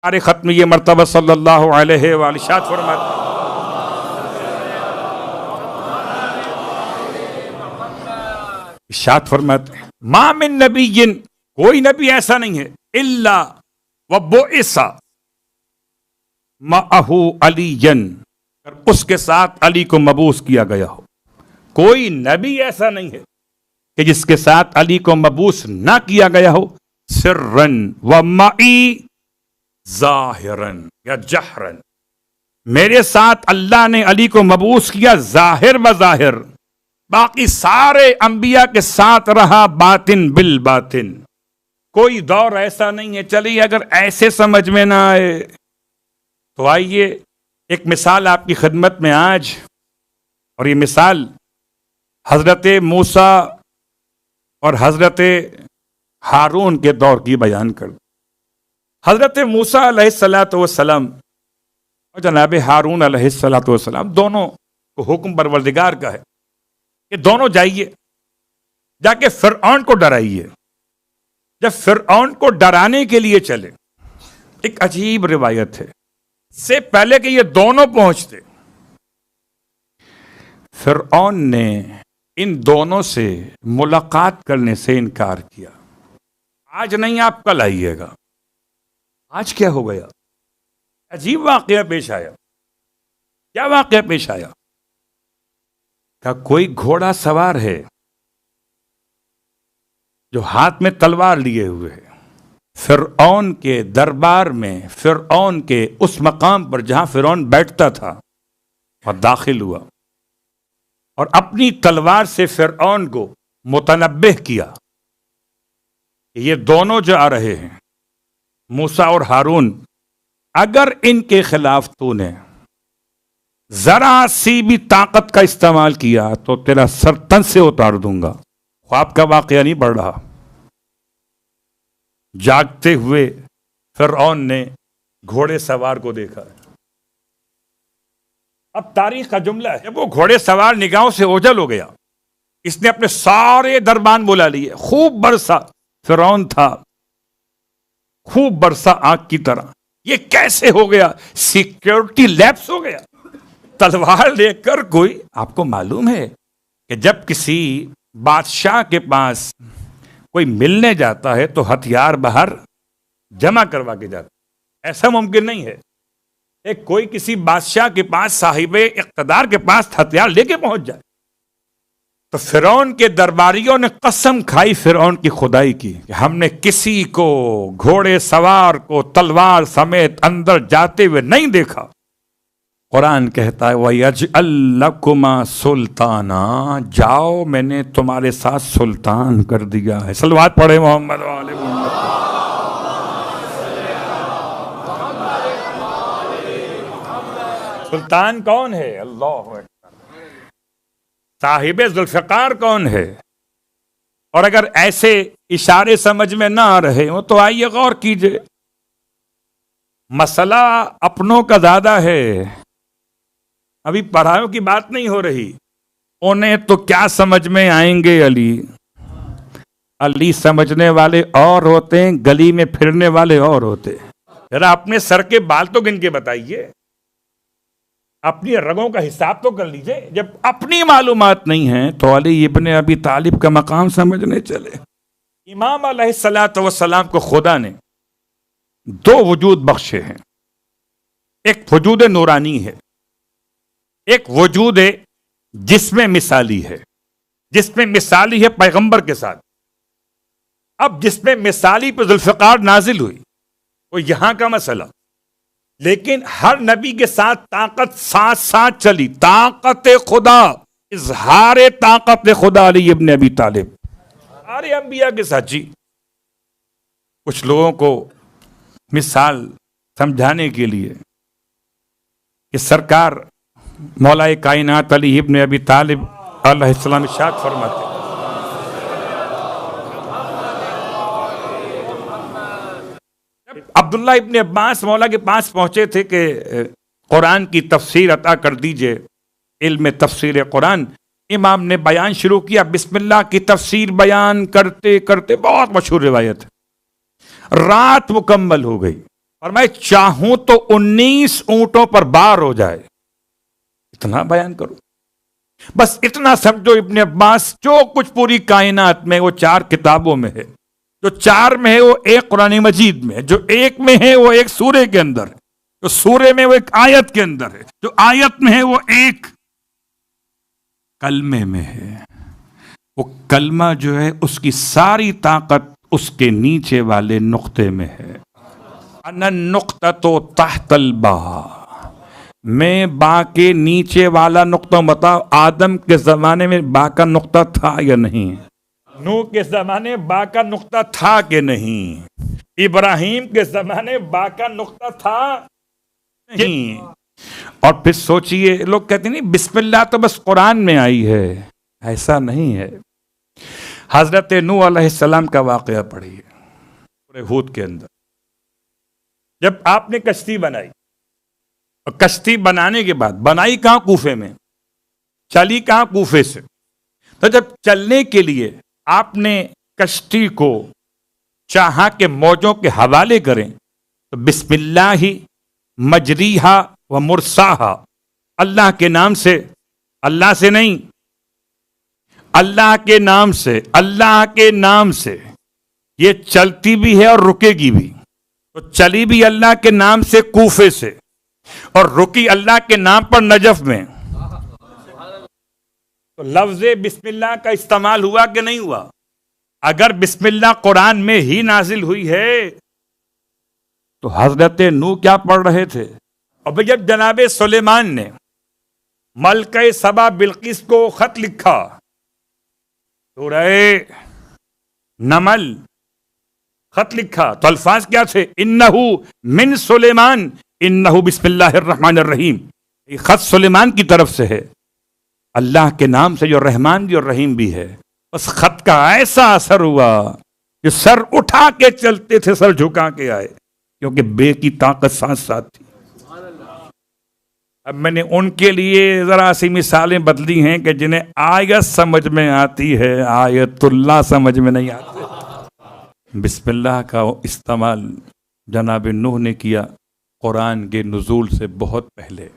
سارے ختم یہ مرتبہ صلی اللہ علیہ وآلہ ارشاد فرماتے ہیں ما من نبی، کوئی نبی ایسا نہیں ہے الا وبعث معہ علی، اس کے ساتھ علی کو مبعوث کیا گیا ہو۔ کوئی نبی ایسا نہیں ہے کہ جس کے ساتھ علی کو مبعوث نہ کیا گیا ہو، سرن و معی ظاہرن یا جہرن، میرے ساتھ اللہ نے علی کو مبعوث کیا ظاہر بظاہر، باقی سارے انبیاء کے ساتھ رہا باطن بالباطن۔ کوئی دور ایسا نہیں ہے۔ چلیے اگر ایسے سمجھ میں نہ آئے تو آئیے ایک مثال آپ کی خدمت میں آج، اور یہ مثال حضرت موسیٰ اور حضرت ہارون کے دور کی بیان کر۔ حضرت موسیٰ علیہ السلام اور جناب ہارون علیہ السلام دونوں کو حکم پروردگار کا ہے کہ دونوں جائیے، جا کے فرعون کو ڈرائیے۔ جب فرعون کو ڈرانے کے لیے چلے، ایک عجیب روایت ہے، سے پہلے کہ یہ دونوں پہنچتے فرعون نے ان دونوں سے ملاقات کرنے سے انکار کیا۔ آج نہیں، آپ کل آئیے گا۔ آج کیا ہو گیا؟ عجیب واقعہ پیش آیا۔ کیا واقعہ پیش آیا؟ کہ کوئی گھوڑا سوار ہے جو ہاتھ میں تلوار لیے ہوئے ہے، فرعون کے دربار میں، فرعون کے اس مقام پر جہاں فرعون بیٹھتا تھا، اور داخل ہوا اور اپنی تلوار سے فرعون کو متنبہ کیا کہ یہ دونوں جو آ رہے ہیں موسیٰ اور ہارون، اگر ان کے خلاف تو نے ذرا سی بھی طاقت کا استعمال کیا تو تیرا سر تن سے اتار دوں گا۔ خواب کا واقعہ نہیں پڑھ رہا۔ جاگتے ہوئے فرعون نے گھوڑے سوار کو دیکھا۔ اب تاریخ کا جملہ ہے، جب وہ گھوڑے سوار نگاہوں سے اوجھل ہو گیا، اس نے اپنے سارے دربان بلا لیے، خوب برسا۔ فرعون تھا خوب برسا آگ کی طرح۔ یہ کیسے ہو گیا؟ سیکیورٹی لیپس ہو گیا۔ تلوار لے کر کوئی، آپ کو معلوم ہے کہ جب کسی بادشاہ کے پاس کوئی ملنے جاتا ہے تو ہتھیار باہر جمع کروا کے جاتا ہے، ایسا ممکن نہیں ہے ایک کوئی کسی بادشاہ کے پاس، صاحب اقتدار کے پاس ہتھیار لے کے پہنچ جائے۔ تو فرعون کے درباریوں نے قسم کھائی فرعون کی خدائی کی کہ ہم نے کسی کو گھوڑے سوار کو تلوار سمیت اندر جاتے ہوئے نہیں دیکھا۔ قرآن کہتا ہے وَيَجْعَلْ لَكُمَا سُلْطَانًا، جاؤ میں نے تمہارے ساتھ سلطان کر دیا ہے۔ صلوات پڑھے محمد وآل محمد۔ سلطان کون ہے؟ اللہ اکبر۔ صاحب ذوالفقار کون ہے؟ اور اگر ایسے اشارے سمجھ میں نہ آ رہے ہوں تو آئیے غور کیجئے۔ مسئلہ اپنوں کا زیادہ ہے، ابھی پڑھائیوں کی بات نہیں ہو رہی۔ انہیں تو کیا سمجھ میں آئیں گے علی؟ علی سمجھنے والے اور ہوتے ہیں، گلی میں پھرنے والے اور ہوتے ہیں۔ ذرا اپنے سر کے بال تو گن کے بتائیے، اپنی رگوں کا حساب تو کر لیجئے۔ جب اپنی معلومات نہیں ہیں تو علی ابن ابی طالب کا مقام سمجھنے چلے۔ امام علیہ السلام کو خدا نے دو وجود بخشے ہیں، ایک وجود نورانی ہے، ایک وجود جس میں مثالی ہے۔ جس میں مثالی ہے پیغمبر کے ساتھ۔ اب جس میں مثالی پہ ذوالفقار نازل ہوئی وہ یہاں کا مسئلہ، لیکن ہر نبی کے ساتھ طاقت ساتھ ساتھ چلی۔ طاقت خدا، اظہار طاقت خدا علی ابن ابی طالب سارے انبیاء کے ساتھ۔ جی کچھ لوگوں کو مثال سمجھانے کے لیے کہ سرکار مولا کائنات علی ابن ابی طالب علیہ السلام ارشاد فرماتے عبداللہ ابن عباس مولا کے پاس پہنچے تھے کہ قرآن کی تفسیر عطا کر دیجئے، علم تفسیر قرآن۔ امام نے بیان شروع کیا، بسم اللہ کی تفسیر بیان کرتے کرتے، بہت مشہور روایت ہے، رات مکمل ہو گئی۔ اور میں چاہوں تو 19 اونٹوں پر بار ہو جائے، اتنا بیان کروں. بس اتنا سمجھو ابن عباس جو کچھ پوری کائنات میں وہ 4 کتابوں میں ہے، جو 4 میں ہے وہ ایک قرآن مجید میں ہے، جو ایک میں ہے وہ ایک سورے کے اندر ہے، جو سورے میں وہ ایک آیت کے اندر ہے، جو آیت میں ہے وہ ایک کلمے میں ہے. وہ کلمہ جو ہے اس کی ساری طاقت اس کے نیچے والے نقطے میں ہے. انا النقطۃ تحت البا، میں با کے نیچے والا نقطہ. بتاؤ آدم کے زمانے میں با کا نقطہ تھا یا نہیں؟ نوح کے زمانے میں با کا نقطہ تھا کہ نہیں؟ ابراہیم کے زمانے میں با کا نقطہ تھا نہیں؟ اور پھر سوچئے، لوگ کہتے ہیں نہیں بسم اللہ تو بس قرآن میں آئی ہے. ایسا نہیں ہے. حضرت نوح علیہ السلام کا واقعہ پڑھیے سورہ ہود کے اندر. جب آپ نے کشتی بنائی، اور کشتی بنانے کے بعد بنائی کہاں؟ کوفے میں. چلی کہاں؟ کوفے سے. تو جب چلنے کے لیے آپ نے کشتی کو چاہا کہ موجوں کے حوالے کریں تو بسم اللہ مجریہا و مرساہا، اللہ کے نام سے، اللہ سے نہیں، اللہ کے نام سے، اللہ کے نام سے یہ چلتی بھی ہے اور رکے گی بھی. تو چلی بھی اللہ کے نام سے کوفے سے، اور رکی اللہ کے نام پر نجف میں. تو لفظ بسم اللہ کا استعمال ہوا کہ نہیں ہوا؟ اگر بسم اللہ قرآن میں ہی نازل ہوئی ہے تو حضرت نوح کیا پڑھ رہے تھے؟ اور جب جناب سلیمان نے ملکہ سبا بلقیس کو خط لکھا، سورہ نمل خط لکھا، تو الفاظ کیا تھے؟ انہو من سلیمان انہو بسم اللہ الرحمن الرحیم. یہ خط سلیمان کی طرف سے ہے، اللہ کے نام سے جو رحمان بھی اور رحیم بھی ہے. اس خط کا ایسا اثر ہوا کہ سر اٹھا کے چلتے تھے، سر جھکا کے آئے، کیونکہ بے کی طاقت ساتھ ساتھ تھی. اب میں نے ان کے لیے ذرا سی مثالیں بدلی ہیں کہ جنہیں آیت سمجھ میں آتی ہے، آیت اللہ سمجھ میں نہیں آتی. بسم اللہ کا استعمال جناب نوح نے کیا قرآن کے نزول سے بہت پہلے،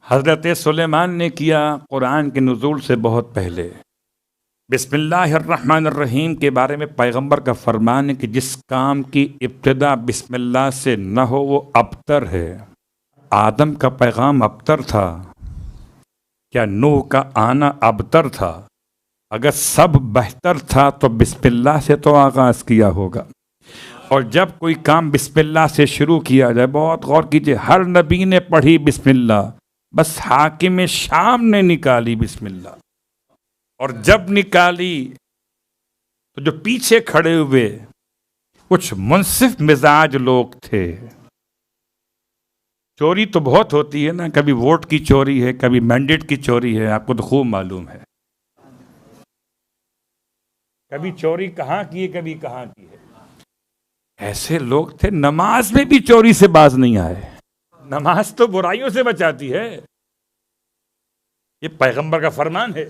حضرت سلیمان نے کیا قرآن کے نزول سے بہت پہلے. بسم اللہ الرحمن الرحیم کے بارے میں پیغمبر کا فرمان ہے کہ جس کام کی ابتدا بسم اللہ سے نہ ہو وہ ابتر ہے. آدم کا پیغام ابتر تھا، کیا نوح کا آنا ابتر تھا؟ اگر سب بہتر تھا تو بسم اللہ سے تو آغاز کیا ہوگا. اور جب کوئی کام بسم اللہ سے شروع کیا جائے، بہت غور کیجئے، ہر نبی نے پڑھی بسم اللہ، بس حاکم شام نے نکالی بسم اللہ. اور جب نکالی تو جو پیچھے کھڑے ہوئے کچھ منصف مزاج لوگ تھے. چوری تو بہت ہوتی ہے نا، کبھی ووٹ کی چوری ہے، کبھی مینڈیٹ کی چوری ہے، آپ کو تو خوب معلوم ہے. کبھی چوری کہاں کی ہے، کبھی کہاں کی ہے. ایسے لوگ تھے نماز میں بھی چوری سے باز نہیں آئے. نماز تو برائیوں سے بچاتی ہے، یہ پیغمبر کا فرمان ہے،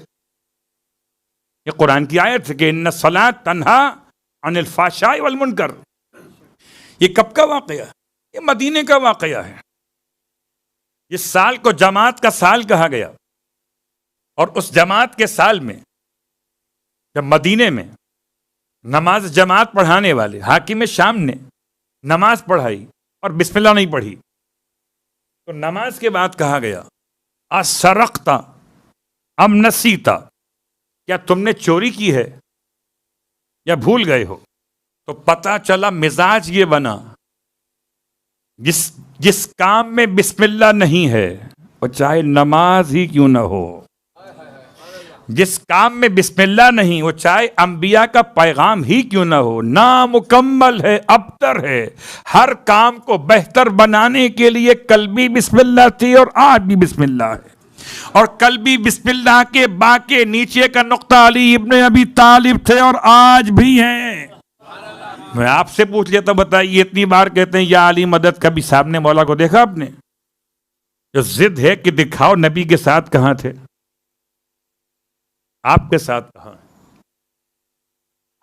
یہ قرآن کی آیت ہے کہ ان الصلاۃ تنہا عن الفحشاء والمنکر. یہ کب کا واقعہ؟ یہ مدینے کا واقعہ ہے. اس سال کو جماعت کا سال کہا گیا، اور اس جماعت کے سال میں جب مدینے میں نماز جماعت پڑھانے والے حاکم شام نے نماز پڑھائی اور بسم اللہ نہیں پڑھی، تو نماز کے بعد کہا گیا اسرقت ام نسیت، کیا تم نے چوری کی ہے یا بھول گئے ہو؟ تو پتہ چلا مزاج یہ بنا، جس کام میں بسم اللہ نہیں ہے وہ چاہے نماز ہی کیوں نہ ہو، جس کام میں بسم اللہ نہیں وہ چاہے انبیاء کا پیغام ہی کیوں نہ ہو، نامکمل ہے، ابتر ہے. ہر کام کو بہتر بنانے کے لیے کل بھی بسم اللہ تھی اور آج بھی بسم اللہ ہے. اور کل بھی بسم اللہ کے با کے نیچے کا نقطہ علی ابن ابی طالب تھے اور آج بھی ہیں. میں آپ سے پوچھ لیتا، بتائیے اتنی بار کہتے ہیں یا علی مدد، کبھی سامنے مولا کو دیکھا آپ نے؟ جو ضد ہے کہ دکھاؤ نبی کے ساتھ کہاں تھے، آپ کے ساتھ کہاں؟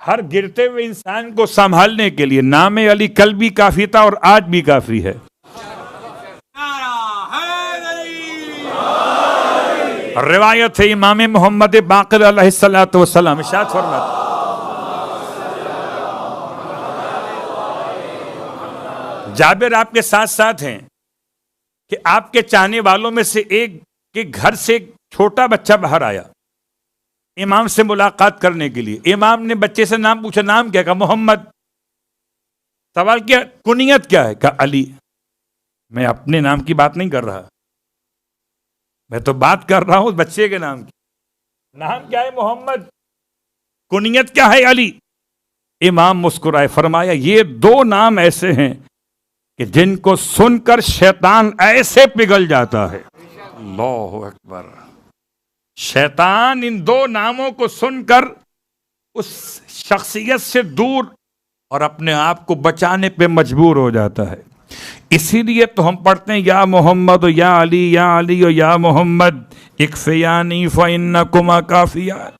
ہر گرتے ہوئے انسان کو سنبھالنے کے لیے نام علی کل بھی کافی تھا اور آج بھی کافی ہے. روایت ہے امام محمد باقر علیہ الصلوۃ والسلام ارشاد فرماتے جابر آپ کے ساتھ ساتھ ہیں کہ آپ کے چاہنے والوں میں سے ایک کے گھر سے ایک چھوٹا بچہ باہر آیا امام سے ملاقات کرنے کے لیے. امام نے بچے سے نام پوچھا, نام کیا؟ کہا محمد. سوال کیا کنیت کیا ہے؟ کہا علی. میں اپنے نام کی بات نہیں کر رہا, میں تو بات کر رہا ہوں بچے کے نام کی. نام کیا ہے؟ محمد. کنیت کیا ہے؟ علی. امام مسکرائے, فرمایا یہ دو نام ایسے ہیں کہ جن کو سن کر شیطان ایسے پگھل جاتا ہے. اللہ اکبر. شیطان ان دو ناموں کو سن کر اس شخصیت سے دور اور اپنے آپ کو بچانے پہ مجبور ہو جاتا ہے. اسی لیے تو ہم پڑھتے ہیں یا محمد یا علی یا علی یا محمد اکفیانی فإنکما کافیان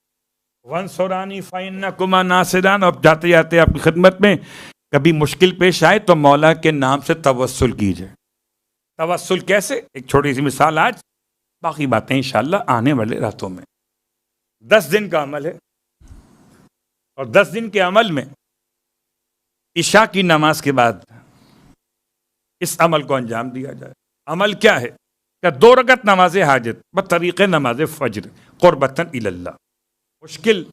وانصرانی فإنکما ناصران. اب جاتے جاتے آپ کی خدمت میں کبھی مشکل پیش آئے تو مولا کے نام سے توسل کیجئے. توسل کیسے؟ ایک چھوٹی سی مثال آج, باقی باتیں انشاءاللہ آنے والے راتوں میں. 10 دن کا عمل ہے اور 10 دن کے عمل میں عشاء کی نماز کے بعد اس عمل کو انجام دیا جائے. عمل کیا ہے؟ کہ 2 رکعت نماز حاجت بطریق نماز فجر قربتاً الی اللہ. مشکل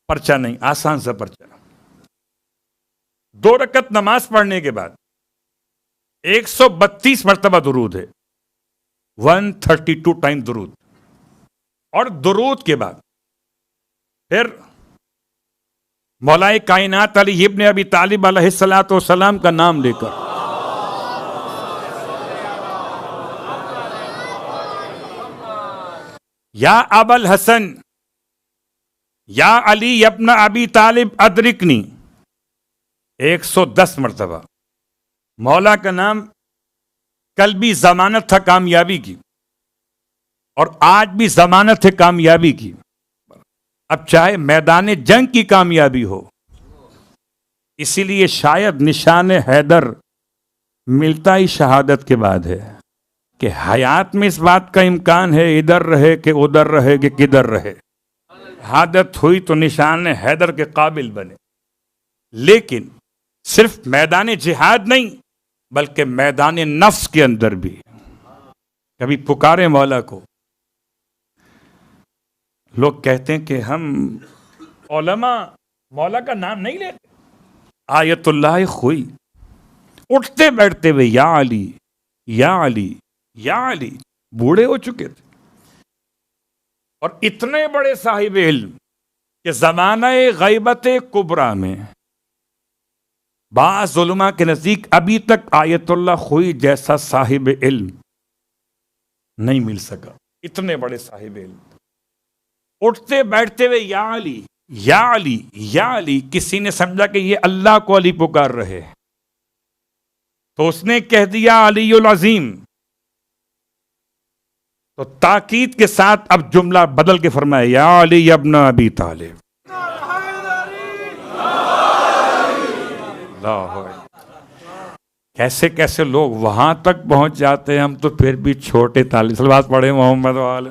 پرچہ نہیں, آسان سا پرچہ. 2 رکعت نماز پڑھنے کے بعد 132 مرتبہ درود ہے, 132 ٹائم درود. اور درود کے بعد پھر مولا کائنات علی ابن ابی طالب علیہ الصلوۃ والسلام کا نام لے کر یا ابا الحسن یا علی ابن ابی طالب ادرکنی 110 مرتبہ. مولا کا نام کل بھی ضمانت تھا کامیابی کی اور آج بھی ضمانت ہے کامیابی کی. اب چاہے میدان جنگ کی کامیابی ہو, اسی لیے شاید نشان حیدر ملتا ہی شہادت کے بعد ہے کہ حیات میں اس بات کا امکان ہے ادھر رہے کہ ادھر رہے کہ کدھر رہے. شہادت ہوئی تو نشان حیدر کے قابل بنے. لیکن صرف میدان جہاد نہیں بلکہ میدان نفس کے اندر بھی کبھی پکارے مولا کو. لوگ کہتے ہیں کہ ہم علماء مولا کا نام نہیں لیتے. آیت اللہ خوئی اٹھتے بیٹھتے ہوئے یا علی یا علی یا علی, بوڑھے ہو چکے تھے اور اتنے بڑے صاحب علم کہ زمانہ غیبت کبریٰ میں بعض علماء کے نزدیک ابھی تک آیت اللہ خوئی جیسا صاحب علم نہیں مل سکا. اتنے بڑے صاحب علم اٹھتے بیٹھتے ہوئے یا علی یا علی یا علی. کسی نے سمجھا کہ یہ اللہ کو علی پکار رہے تو اس نے کہہ دیا علی العظیم. تو تاکید کے ساتھ اب جملہ بدل کے فرمایا یا علی ابن ابی طالب. کیسے کیسے لوگ وہاں تک پہنچ جاتے ہیں, ہم تو پھر بھی چھوٹے طالب صلوات پڑھے محمد والے.